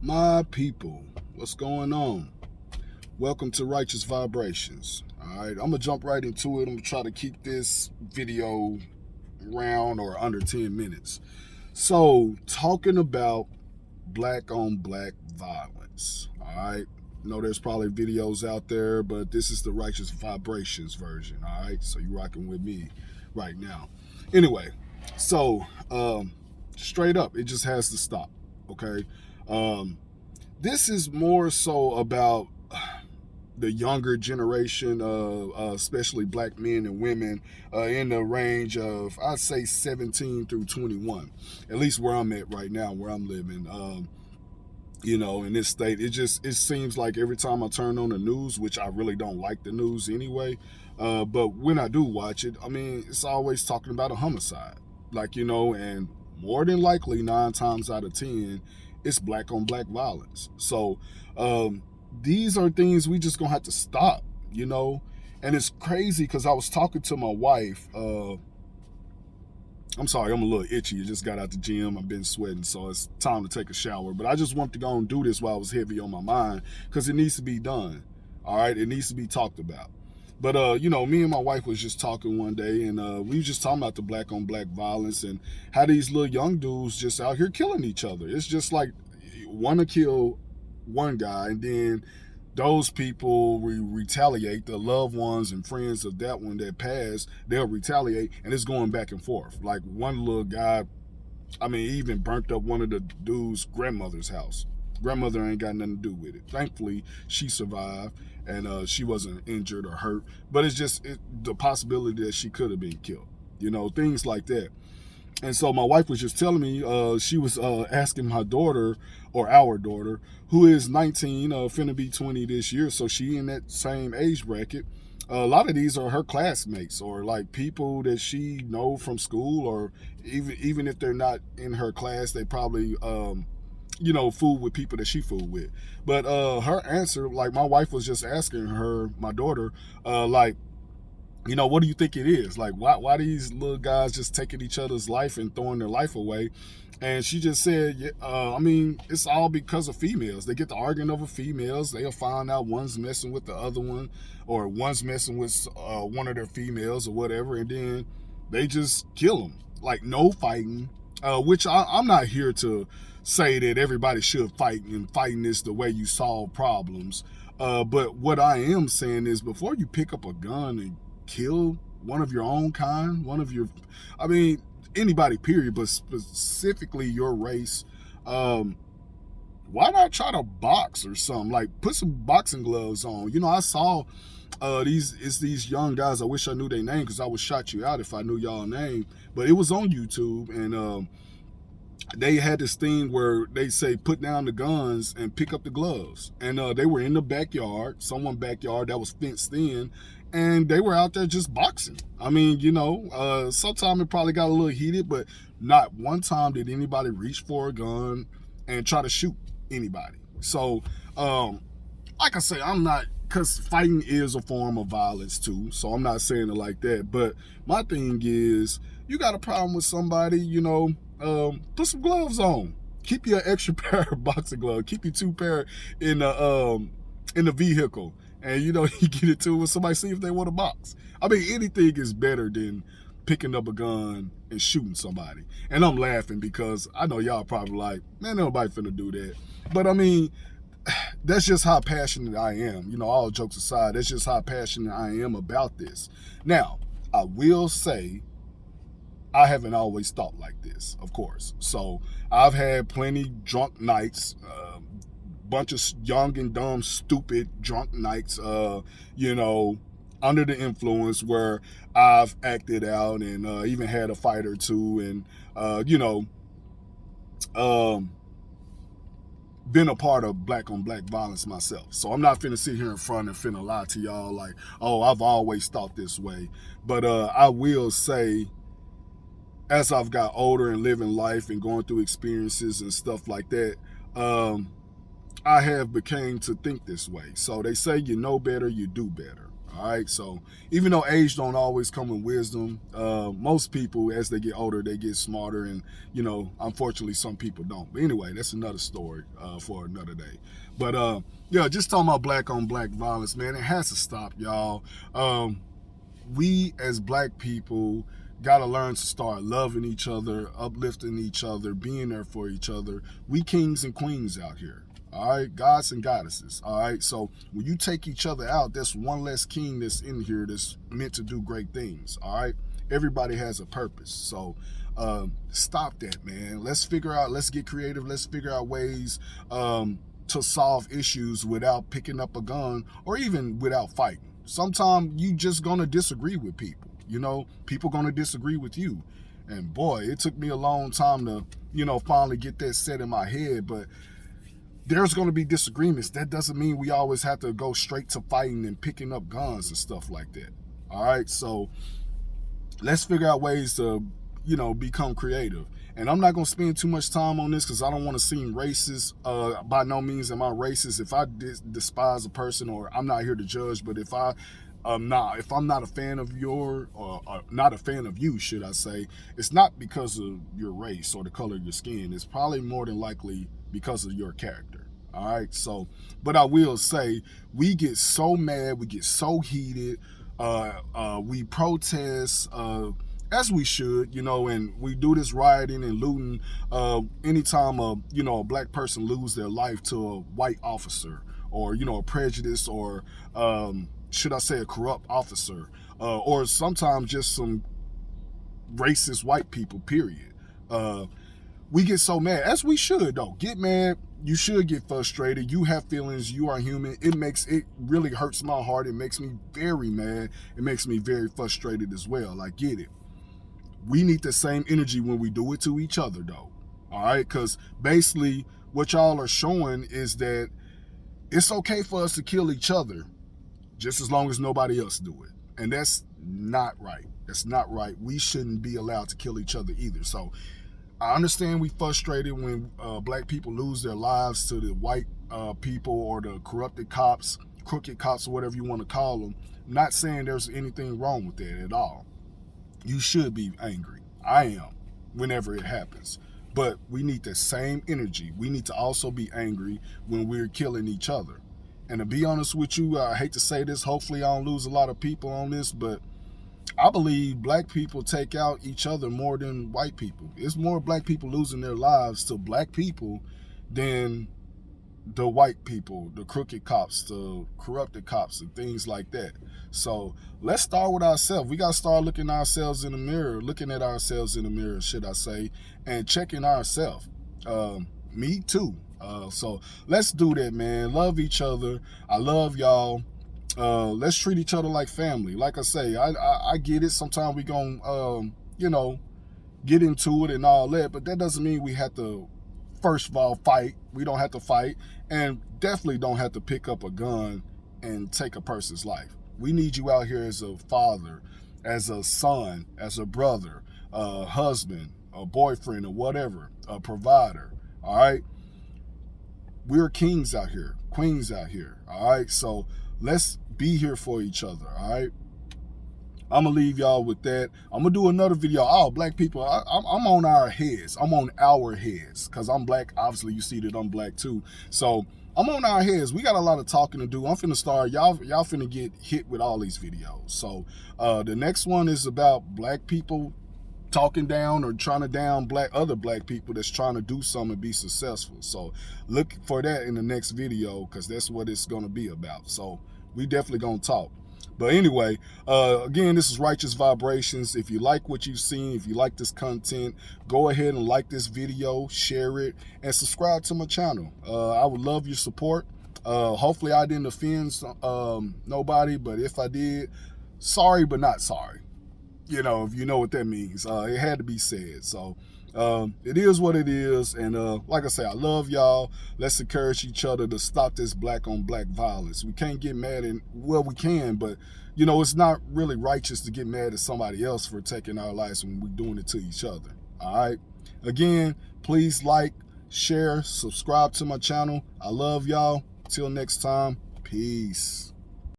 My people, what's going on? Welcome to Righteous Vibrations. All right, I'm gonna jump right into it. I'm gonna try to keep this video around or under 10 minutes. So, talking about black on black violence. All right, I know there's probably videos out there, but this is the Righteous Vibrations version. All right, so you're rocking with me right now. Anyway, so straight up, it just has to stop. Okay. Um, this is more so about the younger generation, especially black men and women, in the range of, I'd say, 17 through 21, at least where I'm at right now, where I'm living. In this state, it seems like every time I turn on the news, which I really don't like the news anyway, but when I do watch it, I mean, it's always talking about a homicide, and more than likely, 9 times out of 10, it's black on black violence. So these are things we just gonna have to stop, you know. And it's crazy because I was talking to my wife. I'm sorry, I'm a little itchy. I just got out the gym. I've been sweating, so it's time to take a shower. But I just wanted to go and do this while it was heavy on my mind because it needs to be done. All right, it needs to be talked about. But me and my wife was just talking one day, and we were just talking about the black on black violence and how these little young dudes just out here killing each other. It's just like want to kill one guy, and then those people retaliate. The loved ones and friends of that one that passed, they'll retaliate, and it's going back and forth. Like one little guy, I mean, he even burnt up one of the dude's grandmother's house. Grandmother ain't got nothing to do with it. Thankfully, she survived and she wasn't injured or hurt. But it's just the possibility that she could have been killed. Things like that. And so my wife was just telling me, she was asking my daughter, or our daughter, who is 19, finna be 20 this year. So she in that same age bracket. A lot of these are her classmates or like people that she know from school, or even if they're not in her class, they probably fool with people that she fool with. But her answer, like my wife was just asking her, my daughter, what do you think it is? Like, why these little guys just taking each other's life and throwing their life away? And she just said, yeah, I mean, it's all because of females. They get to arguing over females. They'll find out one's messing with the other one, or one's messing with one of their females or whatever, and then they just kill them. Like, no fighting, which I'm not here to say that everybody should fight, and fighting is the way you solve problems. But what I am saying is, before you pick up a gun and kill one of your own kind, I mean, anybody, period, but specifically your race, why not try to box or something? Like, put some boxing gloves on. I saw these young guys. I wish I knew their name because I would shout you out if I knew y'all name. But it was on YouTube, and they had this thing where they say put down the guns and pick up the gloves, and they were in the backyard, someone backyard that was fenced in, and they were out there just boxing. I mean, sometimes it probably got a little heated, but not one time did anybody reach for a gun and try to shoot anybody. So like I say, I'm not, because fighting is a form of violence too, so I'm not saying it like that. But my thing is, you got a problem with somebody, put some gloves on. Keep your extra pair of boxing gloves. Keep your 2 pair in the vehicle, and you get it to when somebody see if they want to box. I mean, anything is better than picking up a gun and shooting somebody. And I'm laughing because I know y'all probably like, man, nobody finna do that. But I mean, that's just how passionate I am. All jokes aside, that's just how passionate I am about this. Now, I will say, I haven't always thought like this, of course. So I've had plenty drunk nights, bunch of young and dumb, stupid drunk nights, under the influence, where I've acted out and even had a fight or two, and um, been a part of black on black violence myself. So I'm not finna sit here in front and finna lie to y'all like, oh, I've always thought this way. But I will say, as I've got older and living life and going through experiences and stuff like that, I have became to think this way. So they say, you know better, you do better. All right, so even though age don't always come with wisdom, most people as they get older they get smarter, and unfortunately some people don't. But anyway, that's another story for another day. But yeah, just talking about black on black violence, man, it has to stop, y'all. We as black people got to learn to start loving each other, uplifting each other, being there for each other. We kings and queens out here. All right, gods and goddesses. All right, so when you take each other out, there's one less king that's in here that's meant to do great things. All right, everybody has a purpose. So stop that, man. Let's get creative. Let's figure out ways to solve issues without picking up a gun or even without fighting. Sometimes you just gonna disagree with people. People gonna disagree with you. And boy, it took me a long time to, finally get that set in my head, but there's going to be disagreements. That doesn't mean we always have to go straight to fighting and picking up guns and stuff like that. All right, so let's figure out ways to, become creative. And I'm not going to spend too much time on this because I don't want to seem racist. By no means am I racist. If I despise a person, or I'm not here to judge, but if I'm not a fan of or not a fan of you, should I say, it's not because of your race or the color of your skin. It's probably more than likely because of your character. All right, so, but I will say, we get so mad, we get so heated, we protest, as we should, and we do this rioting and looting anytime a black person lose their life to a white officer, or a prejudice, or should I say a corrupt officer, or sometimes just some racist white people, period. We get so mad, as we should, though. Get mad. You should get frustrated. You have feelings. You are human. It really hurts my heart. It makes me very mad. It makes me very frustrated as well. I get it. We need the same energy when we do it to each other, though. All right? Because basically what y'all are showing is that it's okay for us to kill each other just as long as nobody else do it. And that's not right. That's not right. We shouldn't be allowed to kill each other either. So I understand we frustrated when black people lose their lives to the white people or the corrupted cops, crooked cops, or whatever you want to call them. I'm not saying there's anything wrong with that at all. You should be angry. I am, whenever it happens. But we need the same energy. We need to also be angry when we're killing each other. And to be honest with you, I hate to say this, hopefully I don't lose a lot of people on this, but I believe black people take out each other more than white people. It's more black people losing their lives to black people than the white people, the crooked cops, the corrupted cops, and things like that. So let's start with ourselves. We got to start looking at ourselves in the mirror, should I say, and checking ourselves. Me too. So let's do that, man. Love each other. I love y'all. Let's treat each other like family. Like I say, I get it. Sometimes we gonna, get into it and all that, but that doesn't mean we have to, first of all, fight. We don't have to fight, and definitely don't have to pick up a gun and take a person's life. We need you out here as a father, as a son, as a brother, a husband, a boyfriend, or whatever, a provider. All right? We're kings out here, queens out here. All right? So let's be here for each other. All right? I'm going to leave y'all with that. I'm going to do another video. Oh, black people, I'm on our heads. I'm on our heads because I'm black. Obviously, you see that I'm black too. So I'm on our heads. We got a lot of talking to do. I'm finna start. Y'all finna get hit with all these videos. So the next one is about black people talking down or trying to down other black people that's trying to do something and be successful. So look for that in the next video because that's what it's going to be about. So we definitely going to talk. But anyway, again, this is Righteous Vibrations. If you like what you've seen, if you like this content, go ahead and like this video, share it, and subscribe to my channel. I would love your support. Hopefully I didn't offend nobody, but if I did, sorry but not sorry. If you know what that means. It had to be said. So it is what it is. And like I say, I love y'all. Let's encourage each other to stop this black on black violence. We can't get mad well, we can, but it's not really righteous to get mad at somebody else for taking our lives when we're doing it to each other. All right. Again, please like, share, subscribe to my channel. I love y'all. Till next time. Peace.